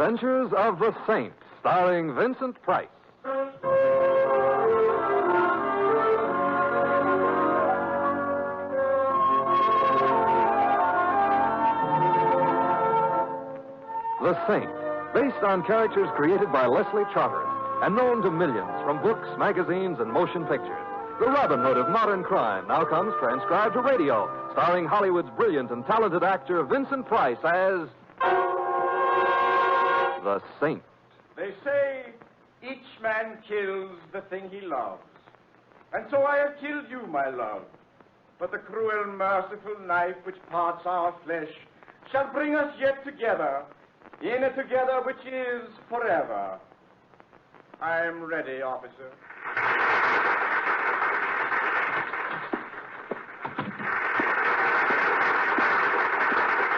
Adventures of the Saint, starring Vincent Price. The Saint, based on characters created by Leslie Charteris and known to millions from books, magazines, and motion pictures. The Robin Hood of modern crime now comes transcribed to radio, starring Hollywood's brilliant and talented actor Vincent Price as the Saint. They say each man kills the thing he loves. And so I have killed you, my love. But the cruel, merciful knife which parts our flesh shall bring us yet together, in a together which is forever. I am ready, officer.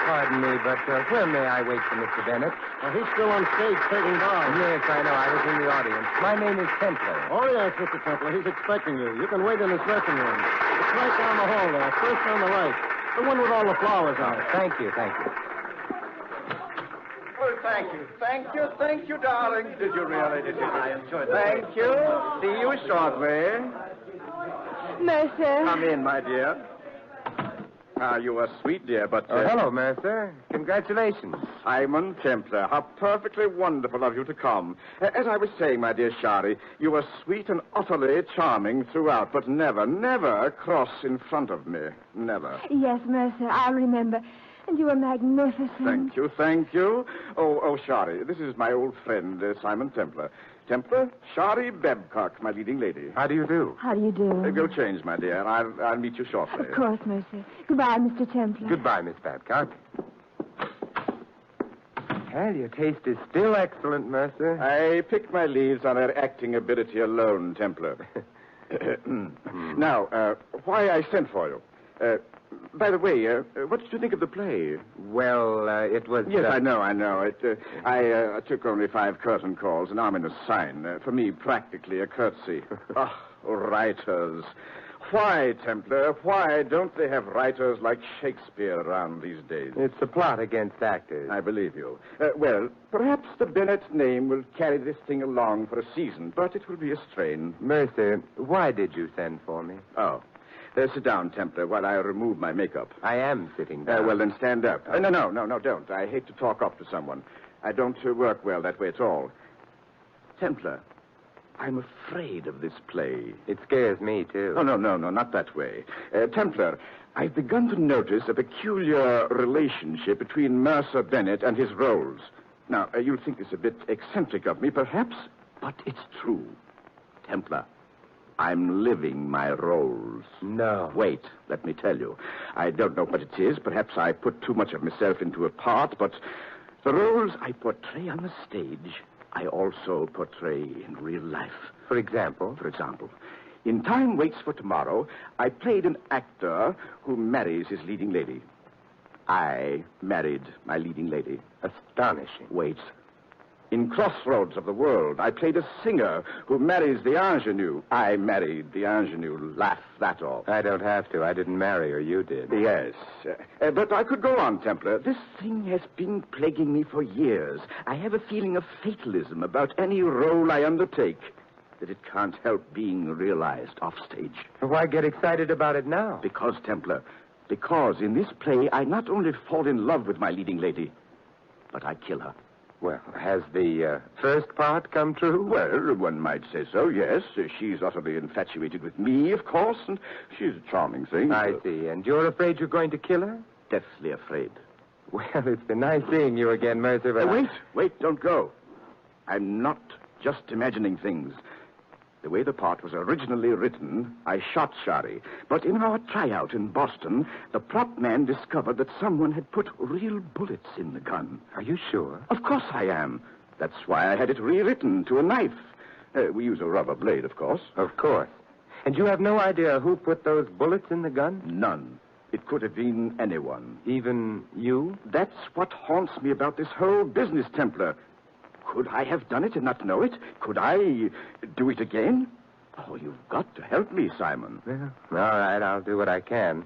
Pardon me, but where may I wait for Mr. Bennett? He's still on stage taking bows. Yes, I know. I was in the audience. My name is Templar. Oh, yes, Mr. Templar. He's expecting you. You can wait in his dressing room. It's right down the hall there, first on the right. The one with all the flowers on it. Thank you, thank you. Well, thank you, darling. Did you really? I enjoyed it. Thank you. See you shortly. Mercer. Come in, my dear. You are sweet, dear, but... hello, Mercer. Congratulations. Simon Templar, how perfectly wonderful of you to come. As I was saying, my dear Shari, you are sweet and utterly charming throughout, but never cross in front of me. Never. Yes, Mercer, I'll remember. And you were magnificent. Thank you. Oh, Shari, this is my old friend, Simon Templar. Templar, Shari Babcock, my leading lady. How do you do? How do you do? Go change, my dear. I'll meet you shortly. Of course, Mercer. Goodbye, Mr. Templar. Goodbye, Miss Babcock. Well, your taste is still excellent, Mercer. I picked my leaves on her acting ability alone, Templar. Now, why I sent for you. By the way, what did you think of the play? Well, it was... Yes, I know. I took only 5 curtain calls, an ominous sign. For me, practically a courtesy. Writers. Why, Templar, why don't they have writers like Shakespeare around these days? It's a plot against actors. I believe you. Well, perhaps the Bennett name will carry this thing along for a season, but it will be a strain. Mercer, why did you send for me? Oh. Sit down, Templar, while I remove my makeup. I am sitting down. Well, then stand up. No, don't. I hate to talk up to someone. I don't work well that way at all. Templar, I'm afraid of this play. It scares me, too. Oh, no, not that way. Templar, I've begun to notice a peculiar relationship between Mercer Bennett and his roles. Now, you'll think this a bit eccentric of me, perhaps, but it's true. Templar, I'm living my roles. No. Wait, let me tell you. I don't know what it is. Perhaps I put too much of myself into a part, but the roles I portray on the stage, I also portray in real life. For example? For example, in Time Waits for Tomorrow, I played an actor who marries his leading lady. I married my leading lady. Astonishing. Wait. In Crossroads of the World, I played a singer who marries the ingenue. I married the ingenue. Laugh, that all. I don't have to. I didn't marry her. You did. Yes. But I could go on, Templar. This thing has been plaguing me for years. I have a feeling of fatalism about any role I undertake, that it can't help being realized offstage. Why get excited about it now? Because, Templar, because in this play, I not only fall in love with my leading lady, but I kill her. Well, has the first part come true? Well, one might say so, yes. She's utterly infatuated with me, of course, and she's a charming thing. I see. And you're afraid you're going to kill her? Deathly afraid. Well, it's been nice seeing you again, Mercer, but... Wait, don't go. I'm not just imagining things. The way the part was originally written, I shot Shari. But in our tryout in Boston, the prop man discovered that someone had put real bullets in the gun. Are you sure? Of course I am. That's why I had it rewritten to a knife. We use a rubber blade, of course. Of course. And you have no idea who put those bullets in the gun? None. It could have been anyone. Even you? That's what haunts me about this whole business, Templar. Could I have done it and not know it? Could I do it again? Oh, you've got to help me, Simon. Well, all right, I'll do what I can.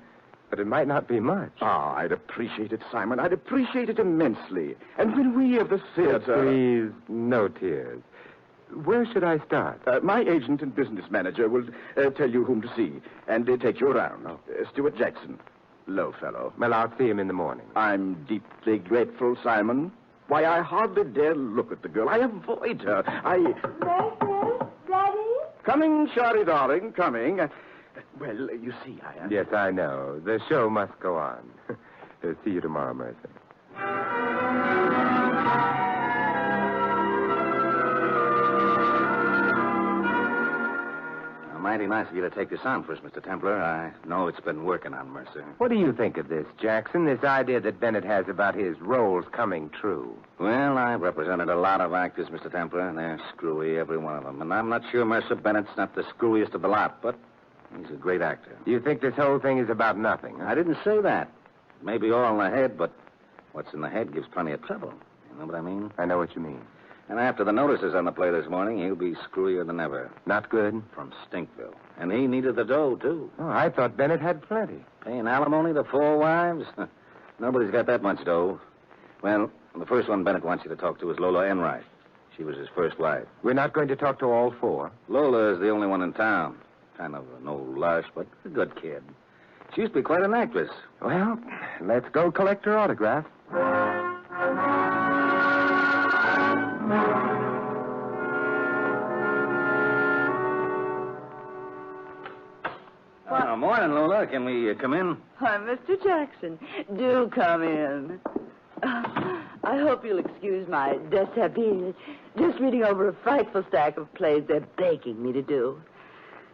but it might not be much. Ah, I'd appreciate it, Simon. I'd appreciate it immensely. And when we of the theater... Please, no tears. Where should I start? My agent and business manager will tell you whom to see and take you around. Stuart Jackson. Low fellow. Well, I'll see him in the morning. I'm deeply grateful, Simon. Why, I hardly dare look at the girl. I avoid her. Vincent, Daddy? Coming, Shari, darling, coming. Well, you see, Yes, I know. The show must go on. See you tomorrow, Mercy. Mighty nice of you to take this on for us, Mr. Templar. I know it's been working on Mercer. What do you think of this, Jackson? This idea that Bennett has about his roles coming true? Well, I've represented a lot of actors, Mr. Templar, and they're screwy, every one of them. And I'm not sure Mercer Bennett's not the screwiest of the lot, but he's a great actor. You think this whole thing is about nothing? Huh? I didn't say that. Maybe all in the head, but what's in the head gives plenty of trouble. You know what I mean? I know what you mean. And after the notices on the play this morning, he'll be screwier than ever. Not good? From Stinkville. And he needed the dough, too. Oh, I thought Bennett had plenty. Paying alimony to 4 wives? Nobody's got that much dough. Well, the first one Bennett wants you to talk to is Lola Enright. She was his first wife. We're not going to talk to all 4. Lola is the only one in town. Kind of an old lush, but a good kid. She used to be quite an actress. Well, let's go collect her autograph. Morning, Lola. Can we come in? Why, Mr. Jackson, do come in. I hope you'll excuse my dishabille. Just reading over a frightful stack of plays they're begging me to do.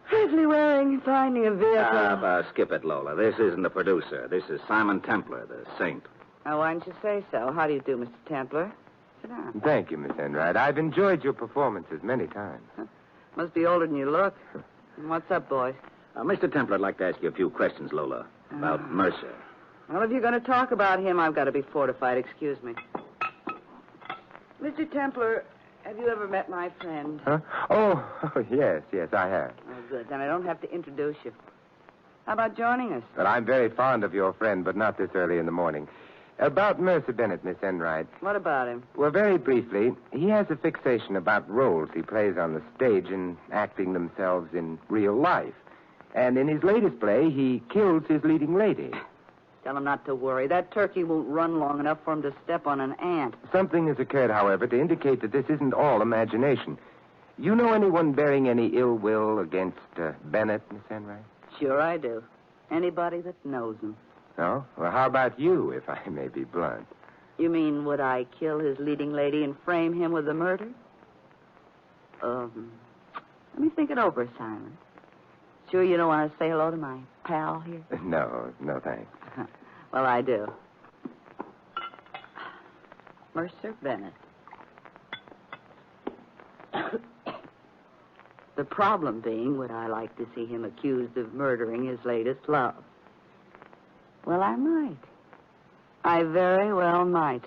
Safely wearing, finding a vehicle. Skip it, Lola. This isn't the producer. This is Simon Templar, the saint. Now, why didn't you say so? How do you do, Mr. Templar? Sit down. Thank you, Miss Enright. I've enjoyed your performances many times. Must be older than you look. What's up, boys? Mr. Templar, I'd like to ask you a few questions, Lola, about Mercer. Well, if you're going to talk about him, I've got to be fortified. Excuse me. Mr. Templar, have you ever met my friend? Huh? Oh, yes, I have. Oh, good. Then I don't have to introduce you. How about joining us? But I'm very fond of your friend, but not this early in the morning. About Mercer Bennett, Miss Enright. What about him? Well, very briefly, he has a fixation about roles he plays on the stage and acting themselves in real life. And in his latest play, he kills his leading lady. Tell him not to worry. That turkey won't run long enough for him to step on an ant. Something has occurred, however, to indicate that this isn't all imagination. You know anyone bearing any ill will against Bennett, Miss Enright? Sure I do. Anybody that knows him. No? Well, how about you, if I may be blunt? You mean, would I kill his leading lady and frame him with the murder? Let me think it over, Simon. Sure you don't want to say hello to my pal here? No, thanks. Well, I do. Mercer Bennett. The problem being, would I like to see him accused of murdering his latest love? Well, I might. I very well might.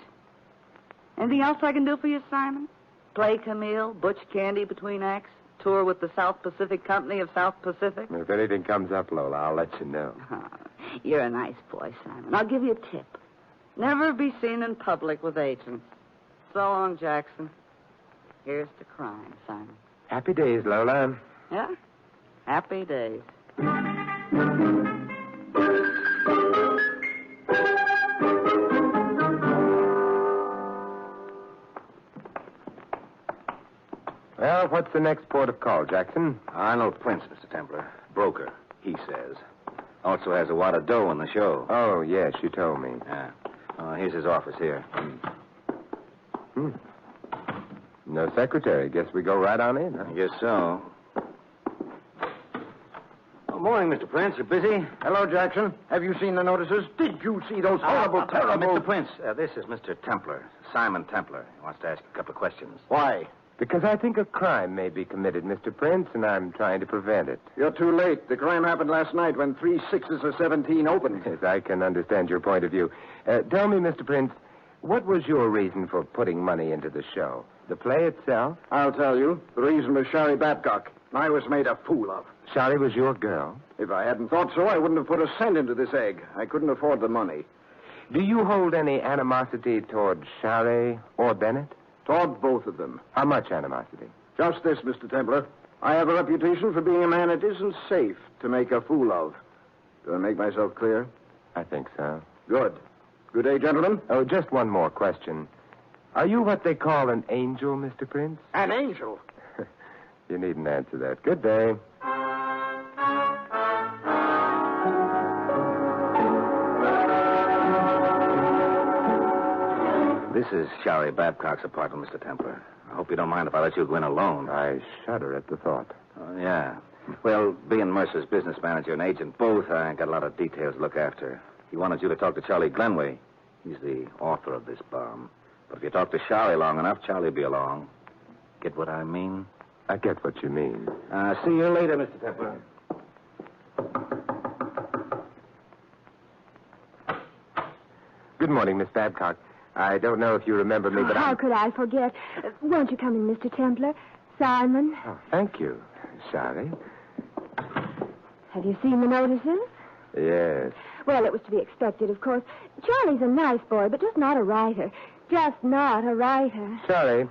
Anything else I can do for you, Simon? Play Camille, Butch Candy between acts? Tour with the South Pacific Company of South Pacific? If anything comes up, Lola, I'll let you know. Oh, you're a nice boy, Simon. I'll give you a tip. Never be seen in public with agents. So long, Jackson. Here's to crime, Simon. Happy days, Lola. Yeah? Happy days. Well, what's the next port of call, Jackson? Arnold Prince, Mr. Templar. Broker, he says. Also has a wad of dough on the show. Oh, yes, you told me. Yeah. Here's his office here. No secretary. Guess we go right on in, huh? I guess so. Oh, morning, Mr. Prince. You busy? Hello, Jackson. Have you seen the notices? Did you see those horrible, terrible... Mr. Prince, this is Mr. Templar, Simon Templar. He wants to ask a couple of questions. Why? Because I think a crime may be committed, Mr. Prince, and I'm trying to prevent it. You're too late. The crime happened last night when 3 6s of 17 opened. Yes, I can understand your point of view. Tell me, Mr. Prince, what was your reason for putting money into the show? The play itself? I'll tell you. The reason was Shari Babcock. I was made a fool of. Shari was your girl? If I hadn't thought so, I wouldn't have put a cent into this egg. I couldn't afford the money. Do you hold any animosity toward Charest or Bennett? Toward both of them. How much animosity? Just this, Mr. Templar. I have a reputation for being a man it isn't safe to make a fool of. Do I make myself clear? I think so. Good. Good day, gentlemen. Oh, just one more question. Are you what they call an angel, Mr. Prince? An angel? You needn't answer that. Good day. This is Shari Babcock's apartment, Mr. Templar. I hope you don't mind if I let you go in alone. I shudder at the thought. Oh, yeah. Well, being Mercer's business manager and agent both, I got a lot of details to look after. He wanted you to talk to Charlie Glenway. He's the author of this bomb. But if you talk to Charlie long enough, Charlie'll be along. Get what I mean? I get what you mean. See you later, Mr. Templar. Good morning, Miss Babcock. I don't know if you remember me, but How could I forget? Won't you come in, Mr. Templar? Simon, Oh, thank you, Shari. have you seen the notices? Yes. Well, it was to be expected, of course. Charlie's a nice boy, but just not a writer. Just not a writer. Shari,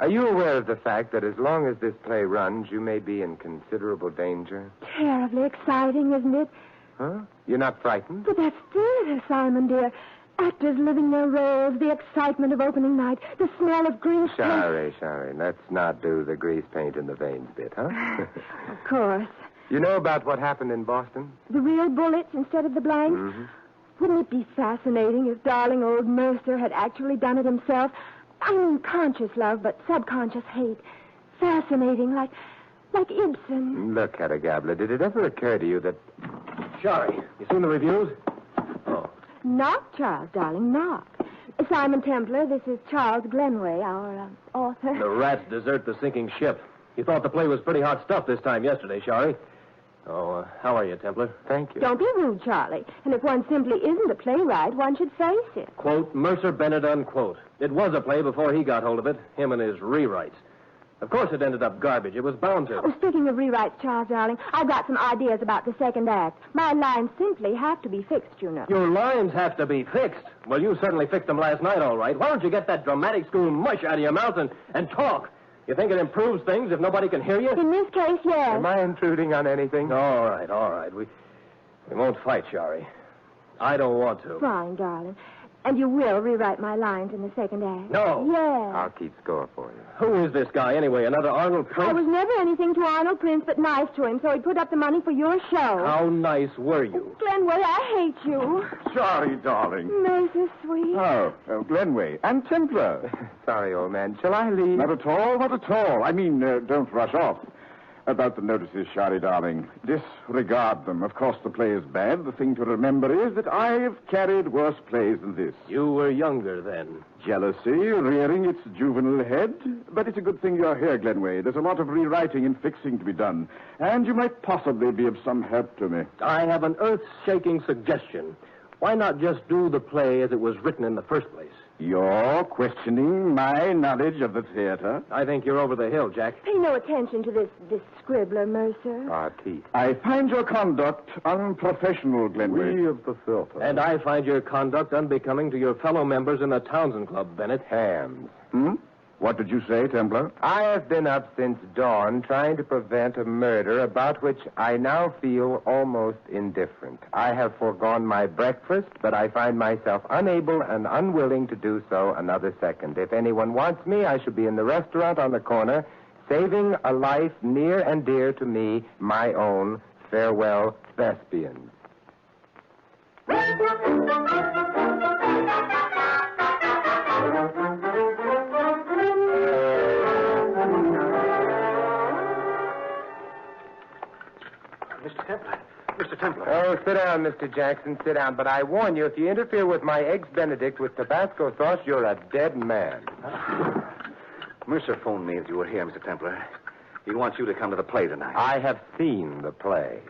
are you aware of the fact that as long as this play runs, you may be in considerable danger? Terribly exciting, isn't it? Huh? You're not frightened? But that's theater, Simon, dear. Actors living their roles, the excitement of opening night, the smell of grease paint. Shari, let's not do the grease paint in the veins bit, huh? Of course. You know about what happened in Boston? The real bullets instead of the blanks? Mm-hmm. Wouldn't it be fascinating if darling old Mercer had actually done it himself? I mean, conscious love, but subconscious hate. Fascinating, like Ibsen. Look, Hedda Gabler, did it ever occur to you that... Shari, you seen the reviews? Oh. Knock, Charles, darling, knock. Simon Templar, this is Charles Glenway, our author. The rats desert the sinking ship. You thought the play was pretty hot stuff this time yesterday, Shari. Oh, how are you, Templar? Thank you. Don't be rude, Charlie. And if one simply isn't a playwright, one should face it. Quote, Mercer Bennett, unquote. It was a play before he got hold of it, him and his rewrites. Of course it ended up garbage. It was bound to. Oh, speaking of rewrites, Charles, darling, I've got some ideas about the second act. My lines simply have to be fixed, you know. Your lines have to be fixed. Well, you certainly fixed them last night, all right. Why don't you get that dramatic school mush out of your mouth and talk? You think it improves things if nobody can hear you? In this case, yes. Am I intruding on anything? All right. We won't fight, Shari. I don't want to. Fine, darling. And you will rewrite my lines in the second act? No. Yes. I'll keep score for you. Who is this guy, anyway? Another Arnold Prince? I was never anything to Arnold Prince but nice to him, so he put up the money for your show. How nice were you? Glenway, I hate you. Sorry, darling. Mercy sweet. Oh, Glenway and Templar. Sorry, old man. Shall I leave? Not at all, not at all. I mean, don't rush off. About the notices, Shari, darling. Disregard them. Of course, the play is bad. The thing to remember is that I've carried worse plays than this. You were younger then. Jealousy rearing its juvenile head. But it's a good thing you're here, Glenway. There's a lot of rewriting and fixing to be done. And you might possibly be of some help to me. I have an earth-shaking suggestion. Why not just do the play as it was written in the first place? You're questioning my knowledge of the theater? I think you're over the hill, Jack. Pay no attention to this scribbler, Mercer. Our teeth. I find your conduct unprofessional, Glenway. We of the filter. And I find your conduct unbecoming to your fellow members in the Townsend Club, Bennett. Hams. What did you say, Templar? I have been up since dawn trying to prevent a murder about which I now feel almost indifferent. I have foregone my breakfast, but I find myself unable and unwilling to do so another second. If anyone wants me, I should be in the restaurant on the corner, saving a life near and dear to me, my own. Farewell, Thespians. Mr. Templar. Oh, sit down, Mr. Jackson, sit down. But I warn you, if you interfere with my eggs Benedict with Tabasco sauce, you're a dead man. Mercer phoned me as you were here, Mr. Templar. He wants you to come to the play tonight. I have seen the play,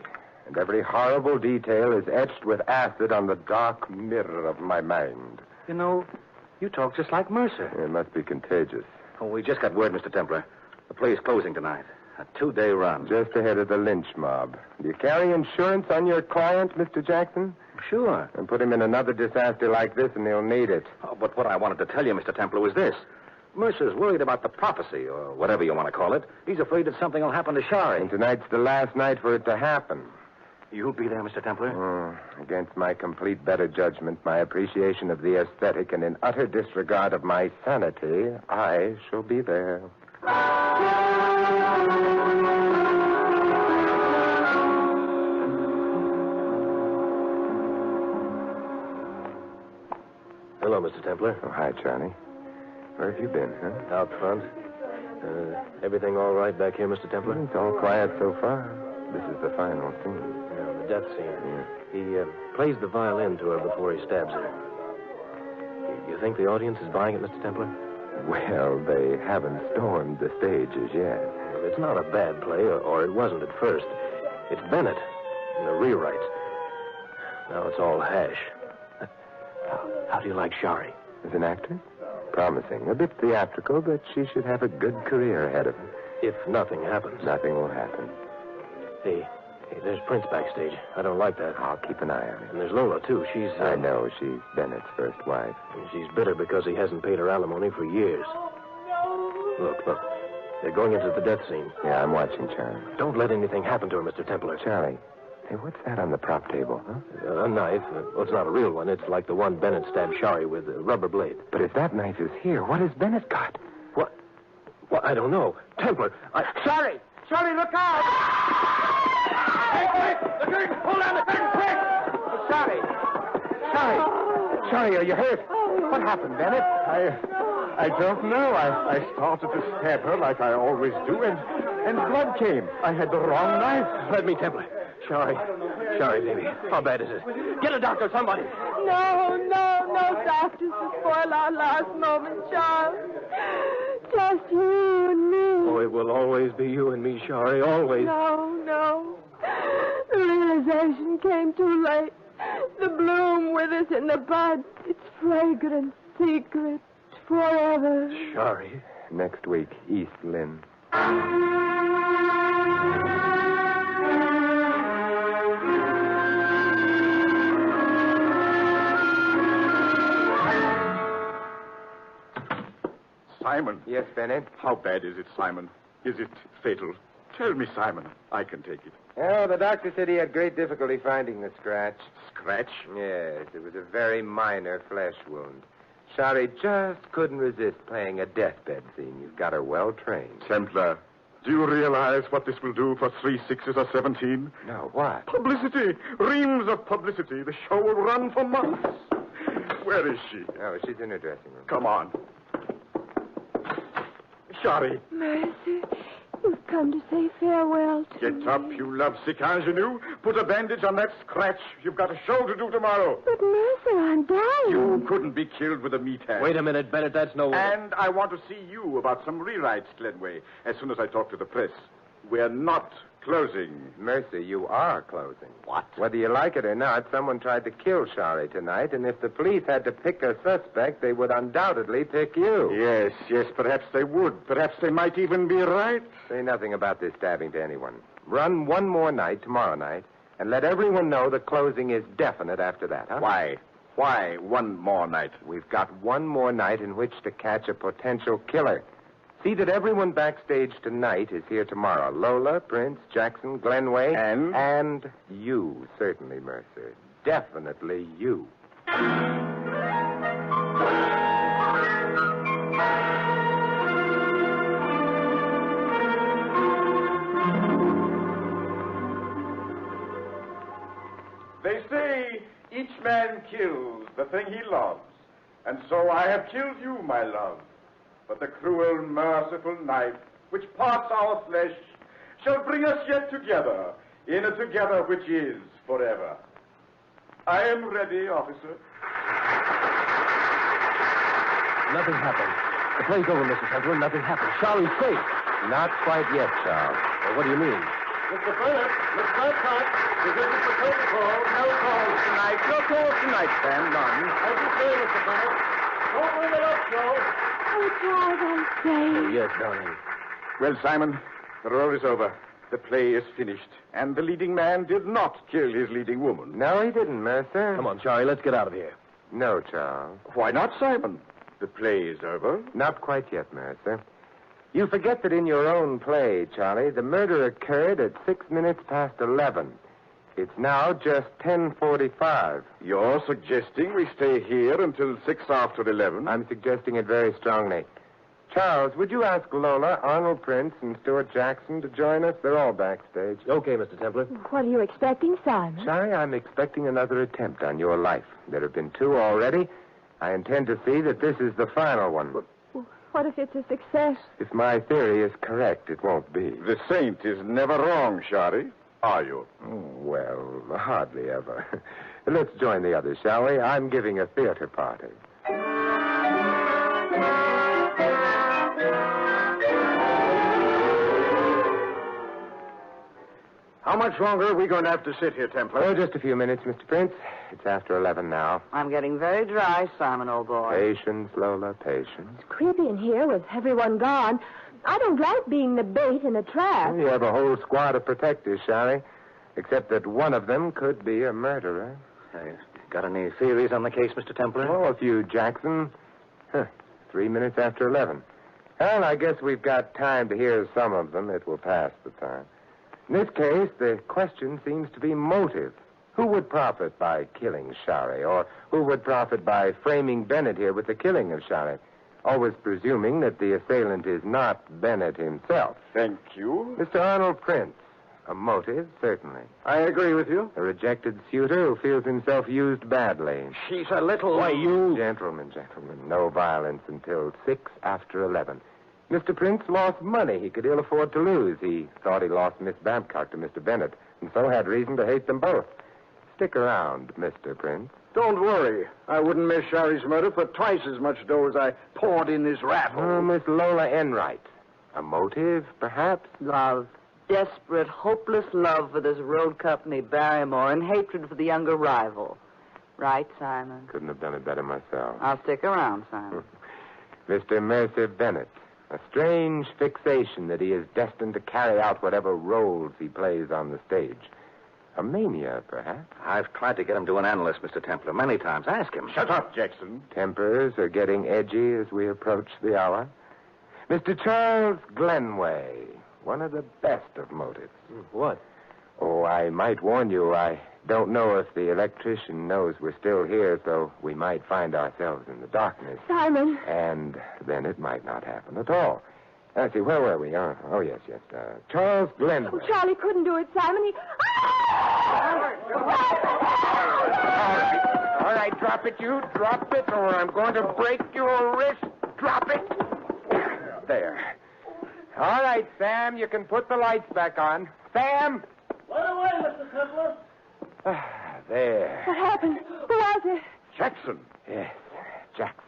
and every horrible detail is etched with acid on the dark mirror of my mind. You know, you talk just like Mercer. It must be contagious. Oh, we just got word, Mr. Templar. The play is closing tonight. A 2-day run. Just ahead of the lynch mob. Do you carry insurance on your client, Mr. Jackson? Sure. And put him in another disaster like this, and he'll need it. Oh, but what I wanted to tell you, Mr. Templar, was this. Mercer's worried about the prophecy, or whatever you want to call it. He's afraid that something will happen to Shari. And tonight's the last night for it to happen. You'll be there, Mr. Templar? Against my complete better judgment, my appreciation of the aesthetic, and in utter disregard of my sanity, I shall be there. Hello, Mr. Templar. Oh, hi, Charlie. Where have you been, huh? Out front. Everything all right back here, Mr. Templar? It's all quiet so far. This is the final scene. Yeah, the death scene. Yeah. He plays the violin to her before he stabs her. You think the audience is buying it, Mr. Templar? Well, they haven't stormed the stage as yet. Well, it's not a bad play, or it wasn't at first. It's Bennett in the rewrites. Now it's all hash. How do you like Shari? As an actress? Promising. A bit theatrical, but she should have a good career ahead of her. If nothing happens. Nothing will happen. Hey, there's Prince backstage. I don't like that. I'll keep an eye on him. And there's Lola, too. She's... I know. She's Bennett's first wife. And she's bitter because he hasn't paid her alimony for years. Look. They're going into the death scene. Yeah, I'm watching, Charlie. Don't let anything happen to her, Mr. Templar. Charlie, hey, what's that on the prop table, huh? A knife. Well, it's not a real one. It's like the one Bennett stabbed Shari with, a rubber blade. But if that knife is here, what has Bennett got? What? Well, I don't know. Templar, Shari! Shari, look out! Hey, quick! The curtain! Pull down the curtain, quick! Shari! Charlie, are you hurt? What happened, Bennett? I don't know. I started to stab her like I always do, and blood came. I had the wrong knife. let me, Templar. Shari, baby. How bad is it? Get a doctor, somebody. No, doctors to spoil our last moment, Charles. Just you and me. Oh, it will always be you and me, Shari, always. No. The realization came too late. The bloom withers in the bud. It's fragrant, secret, forever. Shari. Next week, East Lynn. Simon. Yes, Bennett? How bad is it, Simon? Is it fatal? Tell me, Simon. I can take it. Oh, the doctor said he had great difficulty finding the scratch. Scratch? Yes, it was a very minor flesh wound. Shari just couldn't resist playing a deathbed scene. You've got her well trained. Templar, do you realize what this will do for 3 6s or 17? No, what? Publicity. Reams of publicity. The show will run for months. Where is she? Oh, she's in her dressing room. Come on. Shari. Mercy, you've come to say farewell to me. Get up, you lovesick ingenue. Put a bandage on that scratch. You've got a show to do tomorrow. But, Mercer, I'm dying. You couldn't be killed with a meat hand. Wait a minute, Bennett. That's no way. And I want to see you about some rewrites, Glenway, as soon as I talk to the press. We're not closing. Mercy, you are closing. What? Whether you like it or not, someone tried to kill Shari tonight, and if the police had to pick a suspect, they would undoubtedly pick you. Yes, perhaps they would. Perhaps they might even be right. Say nothing about this stabbing to anyone. Run one more night, tomorrow night, and let everyone know the closing is definite after that, huh? Why? Why one more night? We've got one more night in which to catch a potential killer. See that everyone backstage tonight is here tomorrow. Lola, Prince, Jackson, Glenway. And you, certainly, Mercer. Definitely you. They say each man kills the thing he loves. And so I have killed you, my love. But the cruel, merciful knife which parts our flesh shall bring us yet together in a together which is forever. I am ready, officer. Nothing happened. The play's over, Mr. Templar. Nothing happened. Shari's safe. Not quite yet, Charles. Well, what do you mean? Mr. Bennett, let's not cut. This isn't the protocol. No calls tonight. No calls tonight, Sam. None. As you say, Mr. Bennett. Don't bring it up, Joe. Oh, Charles, I'm safe. Oh, yes, darling. Well, Simon, The role is over. The play is finished. And the leading man did not kill his leading woman. No, he didn't, Mercer. Come on, Charlie, let's get out of here. No, Charles. Why not, Simon? The play is over. Not quite yet, Mercer. You forget that in your own play, Charlie, the murder occurred at 6 minutes past 11. It's now just 10:45. You're suggesting we stay here until 6 after 11? I'm suggesting it very strongly. Charles, would you ask Lola, Arnold Prince, and Stuart Jackson to join us? They're all backstage. Okay, Mr. Templar. What are you expecting, Simon? Charlie, I'm expecting another attempt on your life. There have been 2 already. I intend to see that this is the final one. What if it's a success? If my theory is correct, it won't be. The saint is never wrong, Shari. Are you? Well, hardly ever. Let's join the others, shall we? I'm giving a theater party. How much longer are we going to have to sit here, Templar? Oh, just a few minutes, Mr. Prince. It's after 11 now. I'm getting very dry, Simon, old boy. Patience, Lola, patience. It's creepy in here with everyone gone. I don't like being the bait in a trap. You have a whole squad of protectors, Shari, except that one of them could be a murderer. Got any theories on the case, Mr. Templar? Oh, a few, Jackson. 3 minutes after 11. Well, I guess we've got time to hear some of them. It will pass the time. In this case, the question seems to be motive. Who would profit by killing Shari, or who would profit by framing Bennett here with the killing of Shari? Always presuming that the assailant is not Bennett himself. Thank you. Mr. Arnold Prince, a motive, certainly. I agree with you. A rejected suitor who feels himself used badly. She's a little... Why, you... Gentlemen, no violence until 6 after 11. Mr. Prince lost money he could ill afford to lose. He thought he lost Miss Babcock to Mr. Bennett, and so had reason to hate them both. Stick around, Mr. Prince. Don't worry. I wouldn't miss Shari's murder for twice as much dough as I poured in this raffle. Oh, Miss Lola Enright. A motive, perhaps? Love. Desperate, hopeless love for this road company, Barrymore, and hatred for the younger rival. Right, Simon? Couldn't have done it better myself. I'll stick around, Simon. Mr. Mercer Bennett. A strange fixation that he is destined to carry out whatever roles he plays on the stage. A mania, perhaps. I've tried to get him to an analyst, Mr. Templar, many times. Ask him. Shut up, Jackson. Tempers are getting edgy as we approach the hour. Mr. Charles Glenway, one of the best of motives. What? Oh, I might warn you, I don't know if the electrician knows we're still here, so we might find ourselves in the darkness. Simon. And then it might not happen at all. Let's see, where were we? Oh, yes. Charles Glenway. Oh, Charlie couldn't do it, Simon. All right, drop it, you. Drop it, or I'm going to break your wrist. Drop it. There. All right, Sam, you can put the lights back on. Sam! Right away, Mr. Templar. There. What happened? Who was it? Jackson. Yes, Jackson.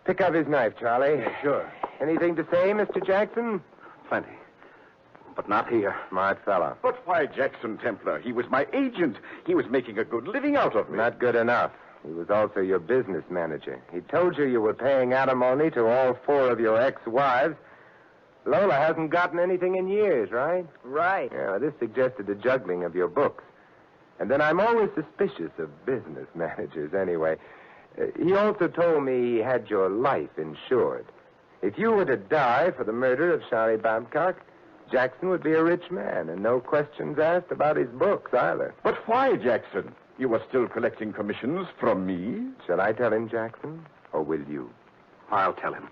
Pick up his knife, Charlie. Yeah, sure. Anything to say, Mr. Jackson? Plenty. But not here. Smart fellow. But why Jackson, Templar? He was my agent. He was making a good living out of me. Not good enough. He was also your business manager. He told you were paying alimony to all 4 of your ex-wives. Lola hasn't gotten anything in years, right? Right. Yeah, this suggested a juggling of your books. And then I'm always suspicious of business managers anyway. He also told me he had your life insured. If you were to die for the murder of Shari Babcock, Jackson would be a rich man, and no questions asked about his books either. But why, Jackson? You were still collecting commissions from me? Shall I tell him, Jackson, or will you? I'll tell him.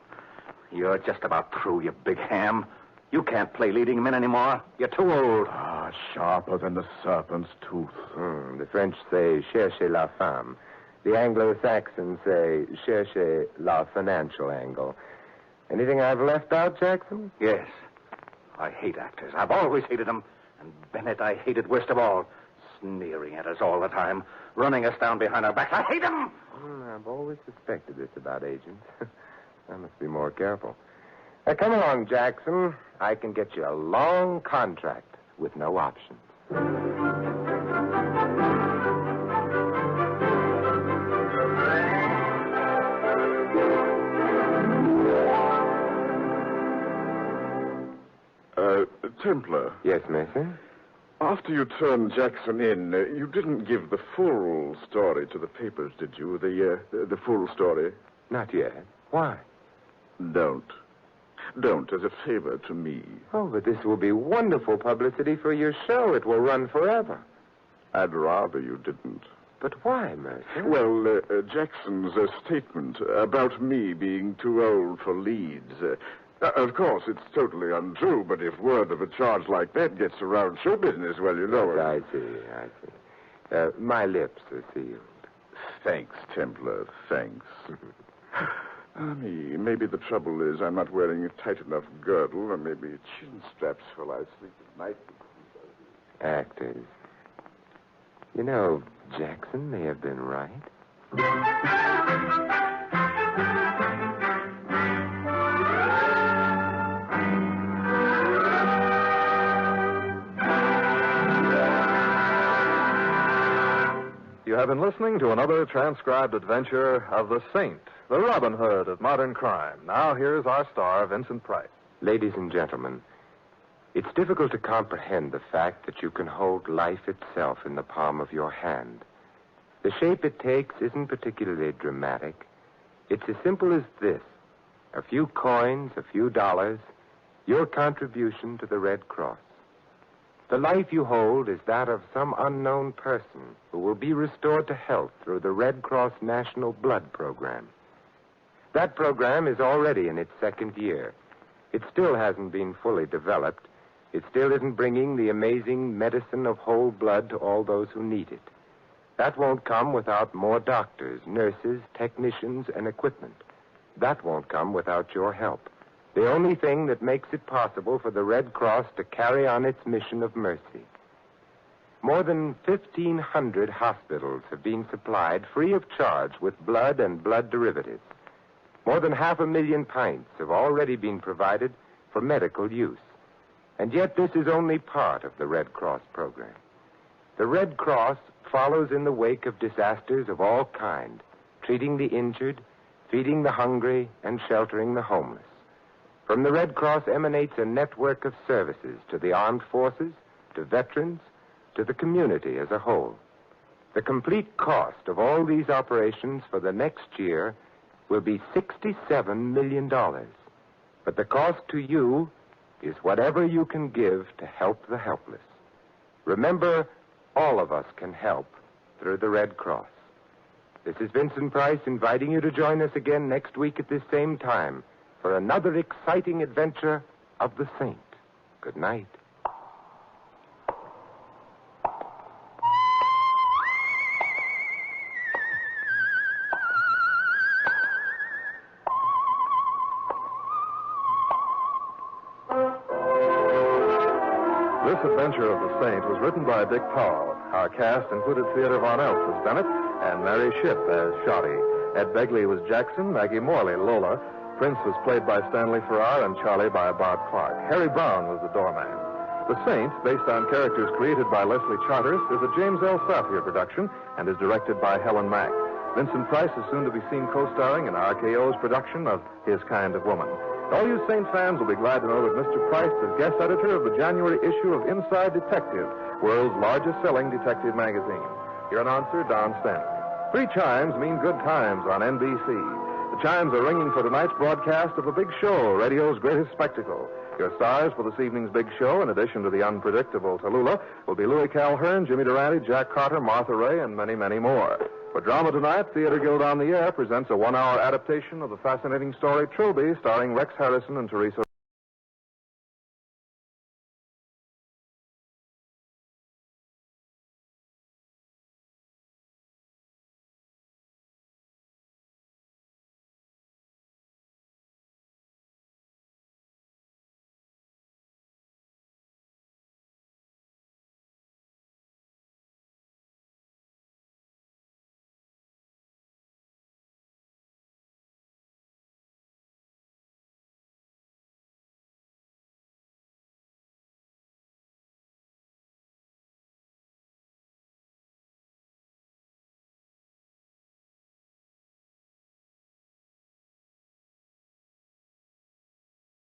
You're just about through, you big ham. You can't play leading men anymore. You're too old. Ah, sharper than the serpent's tooth. The French say, cherchez la femme. The Anglo-Saxons say, cherchez la financial angle. Anything I've left out, Jackson? Yes. I hate actors. I've always hated them. And Bennett I hated worst of all. Sneering at us all the time. Running us down behind our backs. I hate him! I've always suspected this about agents. I must be more careful. Now, come along, Jackson. I can get you a long contract with no options. Templar. Yes, Mason? After you turned Jackson in, you didn't give the full story to the papers, did you? The full story? Not yet. Why? Don't. Don't, as a favor to me. Oh, but this will be wonderful publicity for your show. It will run forever. I'd rather you didn't. But why, Mercer? Well, Jackson's statement about me being too old for leads. Of course, it's totally untrue, but if word of a charge like that gets around show business, well, you know... I see. My lips are sealed. Thanks, Templar, thanks. Maybe the trouble is I'm not wearing a tight enough girdle, or maybe chin straps while I sleep at night. Actors. You know, Jackson may have been right. You have been listening to another transcribed adventure of the Saint, the Robin Hood of modern crime. Now here's our star, Vincent Price. Ladies and gentlemen, it's difficult to comprehend the fact that you can hold life itself in the palm of your hand. The shape it takes isn't particularly dramatic. It's as simple as this. A few coins, a few dollars, your contribution to the Red Cross. The life you hold is that of some unknown person who will be restored to health through the Red Cross National Blood Program. That program is already in its second year. It still hasn't been fully developed. It still isn't bringing the amazing medicine of whole blood to all those who need it. That won't come without more doctors, nurses, technicians, and equipment. That won't come without your help. The only thing that makes it possible for the Red Cross to carry on its mission of mercy. More than 1,500 hospitals have been supplied free of charge with blood and blood derivatives. More than 500,000 pints have already been provided for medical use. And yet this is only part of the Red Cross program. The Red Cross follows in the wake of disasters of all kind, treating the injured, feeding the hungry, and sheltering the homeless. From the Red Cross emanates a network of services to the armed forces, to veterans, to the community as a whole. The complete cost of all these operations for the next year will be $67 million. But the cost to you is whatever you can give to help the helpless. Remember, all of us can help through the Red Cross. This is Vincent Price inviting you to join us again next week at this same time for another exciting adventure of the Saint. Good night. This adventure of the Saint was written by Dick Powell. Our cast included Theodore Von Elf as Bennett and Mary Shipp as Shoddy. Ed Begley was Jackson, Maggie Morley, Lola. Prince was played by Stanley Farrar and Charlie by Bob Clark. Harry Brown was the doorman. The Saint, based on characters created by Leslie Charteris, is a James L. Safier production and is directed by Helen Mack. Vincent Price is soon to be seen co-starring in RKO's production of His Kind of Woman. All you Saint fans will be glad to know that Mr. Price is guest editor of the January issue of Inside Detective, world's largest-selling detective magazine. Your announcer, Don Stanley. 3 chimes mean good times on NBC. The chimes are ringing for tonight's broadcast of The Big Show, radio's greatest spectacle. Your stars for this evening's Big Show, in addition to the unpredictable Tallulah, will be Louis Calhern, Jimmy Durante, Jack Carter, Martha Ray, and many, many more. For drama tonight, Theater Guild on the Air presents a 1-hour adaptation of the fascinating story Trilby, starring Rex Harrison and Teresa